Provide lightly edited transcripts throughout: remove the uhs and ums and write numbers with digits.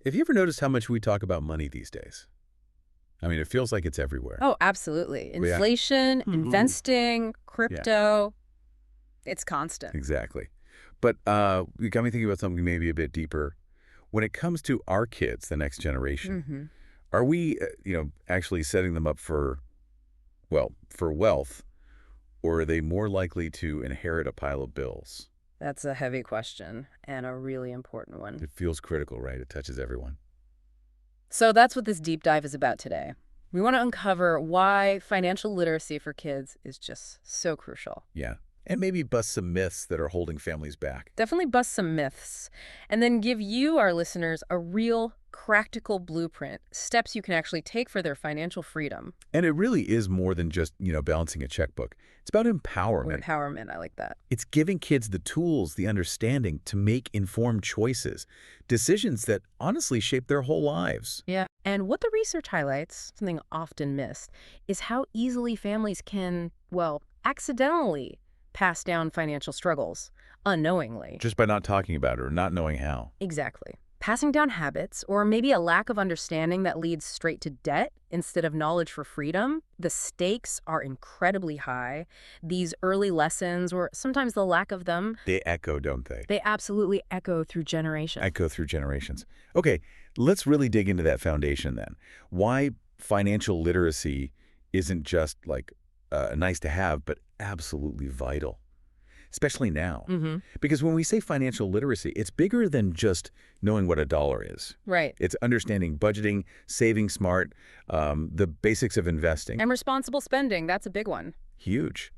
Have you ever noticed how much we talk about money these days? I mean, it feels like it's everywhere. Oh, absolutely. Yeah. Inflation, investing, Yeah, crypto, it's constant. exactly. But you got me thinking about something maybe a bit deeper. When it comes to our kids, the next generation, are we, actually setting them up for, well, for wealth, or are they more likely to inherit a pile of bills? That's a heavy question and a really important one. It feels critical, right? It touches everyone. So that's what this deep dive is about today. We want to uncover why financial literacy for kids is just so crucial. Yeah. And maybe bust some myths that are holding families back. Definitely bust some myths, and then give you, our listeners, a real practical blueprint, steps you can actually take for their financial freedom. And it really is more than just, balancing a checkbook. It's about empowerment. Empowerment, I like that. It's giving kids the tools, the understanding to make informed choices, decisions that honestly shape their whole lives. Yeah. And what the research highlights, something often missed, is how easily families can, well, accidentally pass down financial struggles, unknowingly. Just by not talking about it or not knowing how. Exactly. Passing down habits, or maybe a lack of understanding that leads straight to debt instead of knowledge for freedom. The stakes are incredibly high. These early lessons, or sometimes the lack of them, They echo, don't they? they absolutely echo through generations. Echo through generations. Okay, let's really dig into that foundation then. Why financial literacy isn't just like nice to have, but absolutely vital, especially now. Because when we say financial literacy, it's bigger than just knowing what a dollar is. Right. It's understanding budgeting, saving smart, the basics of investing. And responsible spending, that's a big one. Huge.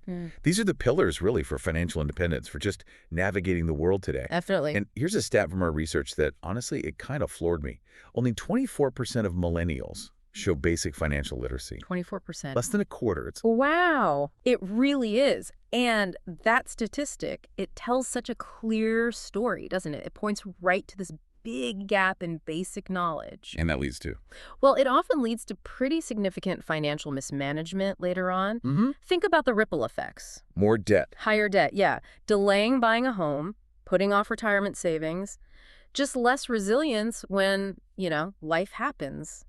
These are the pillars, really, for financial independence, for just navigating the world today. Definitely. And here's a stat from our research that, honestly, it kind of floored me. Only 24% of millennials show basic financial literacy. 24%. Less than a quarter. It's Wow. It really is. And that statistic, it tells such a clear story, doesn't it? It points right to this big gap in basic knowledge. And that leads to? Well, it often leads to pretty significant financial mismanagement later on. Think about the ripple effects. More debt. Higher debt, yeah. Delaying buying a home, putting off retirement savings, just less resilience when, life happens.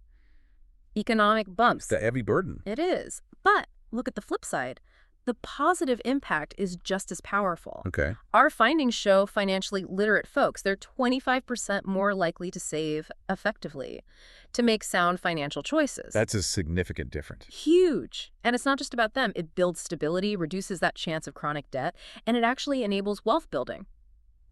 Economic bumps. The heavy burden. It is. But look at the flip side. The positive impact is just as powerful. Okay. Our findings show financially literate folks, they're 25% more likely to save effectively, to make sound financial choices. That's a significant difference. Huge. And it's not just about them. It builds stability, reduces that chance of chronic debt, and it actually enables wealth building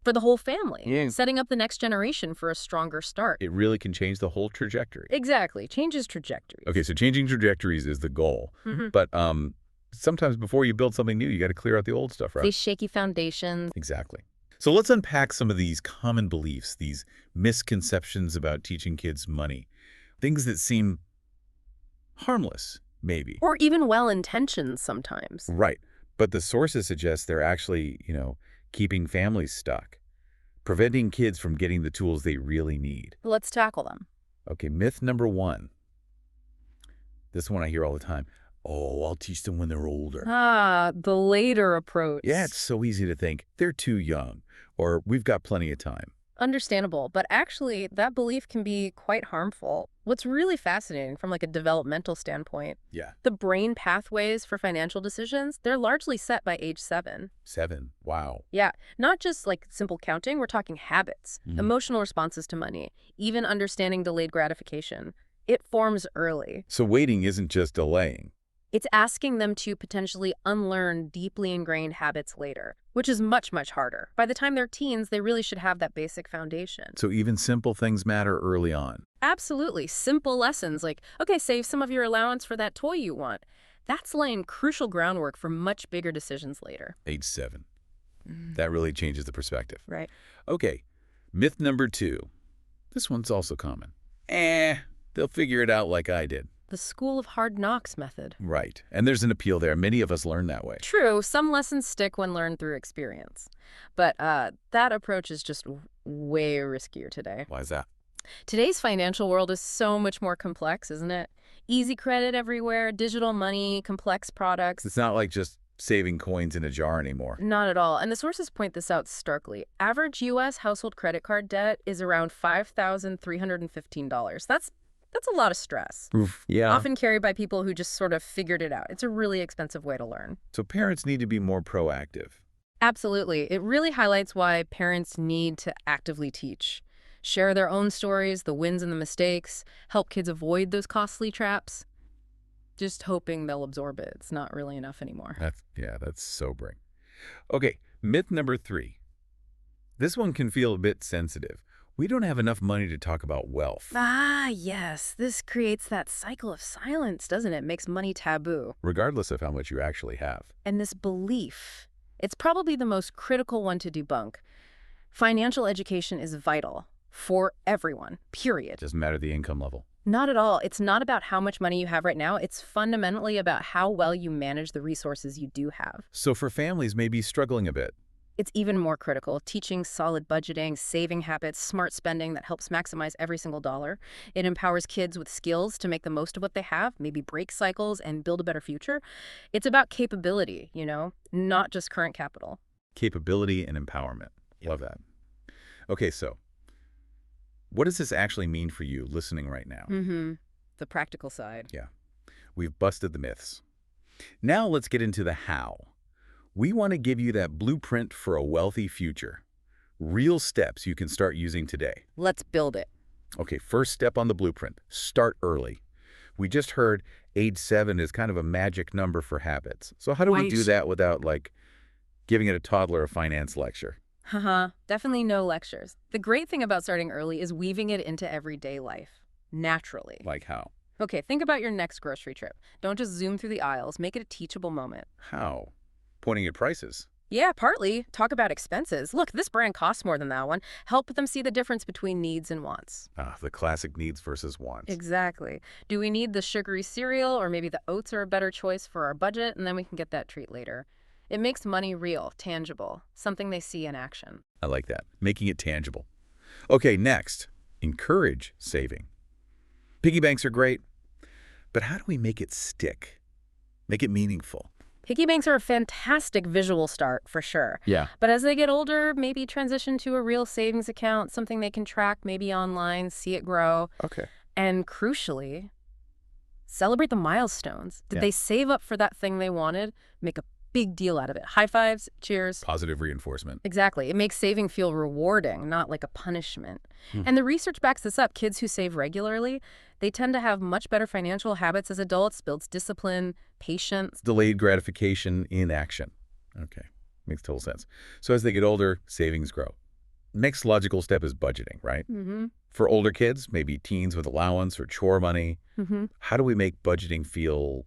for the whole family, setting up the next generation for a stronger start. It really can change the whole trajectory. Exactly. Changes trajectories. Okay, so changing trajectories is the goal. But sometimes before you build something new, you got to clear out the old stuff, right? These shaky foundations. Exactly. So let's unpack some of these common beliefs, these misconceptions about teaching kids money. Things that seem harmless, maybe. Or even well-intentioned sometimes. Right. But the sources suggest they're actually, keeping families stuck, preventing kids from getting the tools they really need. Let's tackle them. Okay, myth number 1. This one I hear all the time. Oh, I'll teach them when they're older. The later approach. Yeah, it's so easy to think they're too young, or we've got plenty of time. Understandable, but actually that belief can be quite harmful. What's really fascinating from a developmental standpoint, Yeah. the brain pathways for financial decisions, they're largely set by age 7. 7. Wow. Yeah, not just simple counting, we're talking habits, emotional responses to money, even understanding delayed gratification. It forms early. So waiting isn't just delaying. It's asking them to potentially unlearn deeply ingrained habits later, which is much, much harder. By the time they're teens, they really should have that basic foundation. So even simple things matter early on. Absolutely. Simple lessons like, okay, save some of your allowance for that toy you want. That's laying crucial groundwork for much bigger decisions later. Age 7. That really changes the perspective. Right. Okay, myth number 2. This one's also common. They'll figure it out like I did. The school of hard knocks method. Right. And there's an appeal there. Many of us learn that way. True, some lessons stick when learned through experience. But that approach is just way riskier today. Why is that? Today's financial world is so much more complex, isn't it? Easy credit everywhere, digital money, complex products. It's not like just saving coins in a jar anymore. Not at all. And the sources point this out starkly. Average U.S. household credit card debt is around $5,315. That's a lot of stress. Oof. Yeah. Often carried by people who just sort of figured it out. It's a really expensive way to learn. So parents need to be more proactive. Absolutely. It really highlights why parents need to actively teach. Share their own stories, the wins and the mistakes, help kids avoid those costly traps. Just hoping they'll absorb it. It's not really enough anymore. That's sobering. Okay, myth number 3. This one can feel a bit sensitive. We don't have enough money to talk about wealth. Ah, yes. This creates that cycle of silence, doesn't it? Makes money taboo. Regardless of how much you actually have. And this belief, it's probably the most critical one to debunk. Financial education is vital for everyone, period. It doesn't matter the income level. Not at all. It's not about how much money you have right now. It's fundamentally about how well you manage the resources you do have. So for families maybe struggling a bit. It's even more critical, teaching solid budgeting, saving habits, smart spending that helps maximize every single dollar. It empowers kids with skills to make the most of what they have, maybe break cycles and build a better future. It's about capability, not just current capital. Capability and empowerment. Love that. Okay, so what does this actually mean for you listening right now? The practical side. Yeah. We've busted the myths. Now let's get into the how. We want to give you that blueprint for a wealthy future. Real steps you can start using today. Let's build it. Okay, first step on the blueprint. Start early. We just heard age 7 is kind of a magic number for habits. So how do we do that without, giving a toddler a finance lecture? Definitely no lectures. The great thing about starting early is weaving it into everyday life, naturally. Like how? Okay, think about your next grocery trip. Don't just zoom through the aisles. Make it a teachable moment. How? Pointing at prices. Yeah, partly. Talk about expenses. Look, this brand costs more than that one. Help them see the difference between needs and wants. The classic needs versus wants. Exactly. Do we need the sugary cereal, or maybe the oats are a better choice for our budget, and then we can get that treat later. It makes money real, tangible, something they see in action. I like that. Making it tangible. Okay, next. Encourage saving. Piggy banks are great, but how do we make it stick? Make it meaningful? Piggy banks are a fantastic visual start, for sure. Yeah. But as they get older, maybe transition to a real savings account, something they can track, maybe online, see it grow. Okay. And crucially, celebrate the milestones. Did they save up for that thing they wanted? Make a big deal out of it. High fives, cheers. Positive reinforcement. Exactly. It makes saving feel rewarding, not like a punishment. And the research backs this up. Kids who save regularly, they tend to have much better financial habits as adults, builds discipline, patience. Delayed gratification in action. Okay. Makes total sense. So as they get older, savings grow. Next logical step is budgeting, right? For older kids, maybe teens with allowance or chore money, how do we make budgeting feel,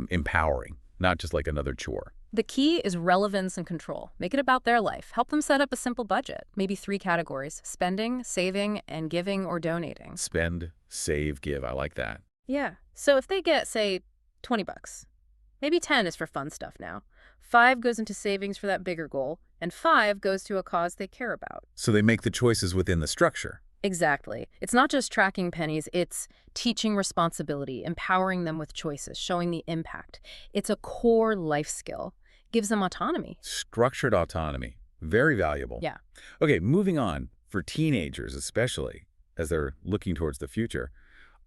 empowering, not just like another chore? The key is relevance and control. Make it about their life. Help them set up a simple budget. Maybe 3 categories: spending, saving, and giving or donating. Spend, save, give. I like that. Yeah. So if they get, say, $20, maybe 10 is for fun stuff now. 5 goes into savings for that bigger goal, and 5 goes to a cause they care about. So they make the choices within the structure. Exactly. It's not just tracking pennies, it's teaching responsibility, empowering them with choices, showing the impact. It's a core life skill. Gives them autonomy. Structured autonomy. Very valuable. Yeah. Okay, moving on. For teenagers especially, as they're looking towards the future,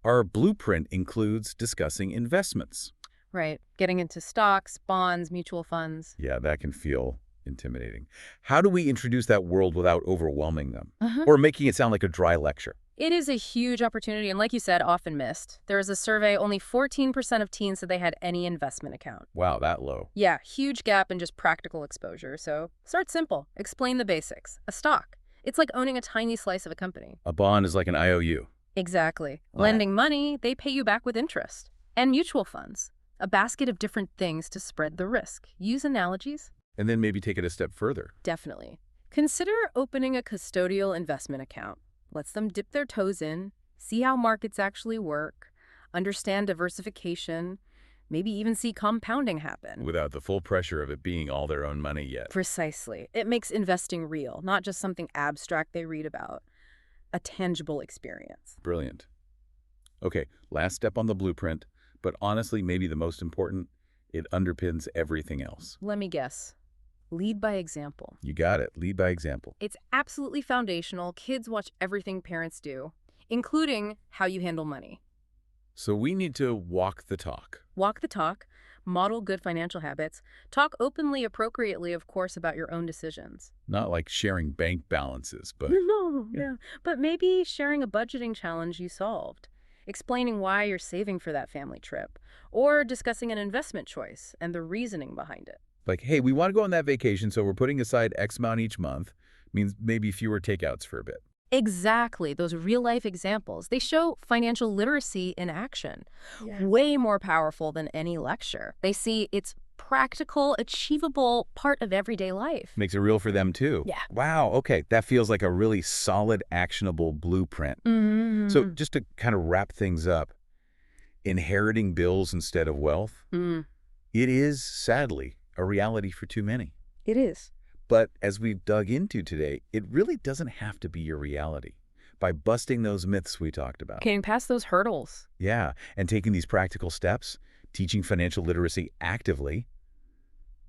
our blueprint includes discussing investments. Right. Getting into stocks, bonds, mutual funds. Yeah, that can feel intimidating. How do we introduce that world without overwhelming them? Or making it sound like a dry lecture? It is a huge opportunity, and like you said, often missed. There is a survey, only 14% of teens said they had any investment account. Wow, that low. Yeah, huge gap in just practical exposure. So start simple. Explain the basics. A stock. It's like owning a tiny slice of a company. A bond is like an IOU. Exactly. Wow. Lending money, they pay you back with interest. And mutual funds. A basket of different things to spread the risk. Use analogies. And then maybe take it a step further. Definitely. Consider opening a custodial investment account. Lets them dip their toes in, see how markets actually work, understand diversification, maybe even see compounding happen. Without the full pressure of it being all their own money yet. Precisely. It makes investing real, not just something abstract they read about. A tangible experience. Brilliant. Okay, last step on the blueprint, but honestly maybe the most important, It underpins everything else. Let me guess. Lead by example. You got it. Lead by example. It's absolutely foundational. Kids watch everything parents do, including how you handle money. So we need to walk the talk. Walk the talk, model good financial habits, talk openly, appropriately, of course, about your own decisions. Not like sharing bank balances, but No, Yeah. yeah. But maybe sharing a budgeting challenge you solved, explaining why you're saving for that family trip, or discussing an investment choice and the reasoning behind it. like, hey, we want to go on that vacation, so we're putting aside X amount each month. Means maybe fewer takeouts for a bit. Exactly. Those real-life examples, they show financial literacy in action. Way more powerful than any lecture. They see it's practical, achievable part of everyday life. Makes it real for them, too. Yeah. Wow, okay. That feels like a really solid, actionable blueprint. So just to kind of wrap things up, inheriting bills instead of wealth, it is, sadly, a reality for too many. It is. But as we've dug into today, it really doesn't have to be your reality. By busting those myths we talked about. Getting past those hurdles. Yeah, and taking these practical steps, teaching financial literacy actively,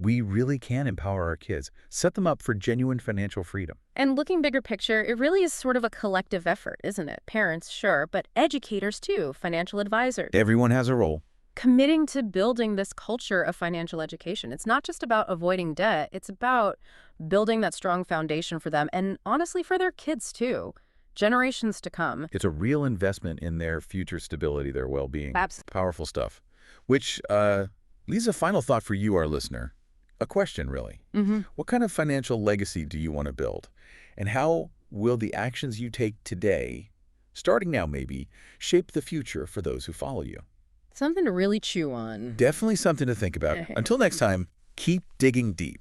we really can empower our kids, set them up for genuine financial freedom. And looking bigger picture, it really is sort of a collective effort, isn't it? Parents, sure, but educators too, financial advisors. Everyone has a role. Committing to building this culture of financial education. It's not just about avoiding debt, it's about building that strong foundation for them and honestly for their kids too. Generations to come. It's a real investment in their future stability, their well-being. Absolutely. Powerful stuff. Which leaves a final thought for you, our listener. A question, really. What kind of financial legacy do you want to build? And how will the actions you take today, starting now maybe, shape the future for those who follow you? Something to really chew on. Definitely something to think about. Until next time, keep digging deep.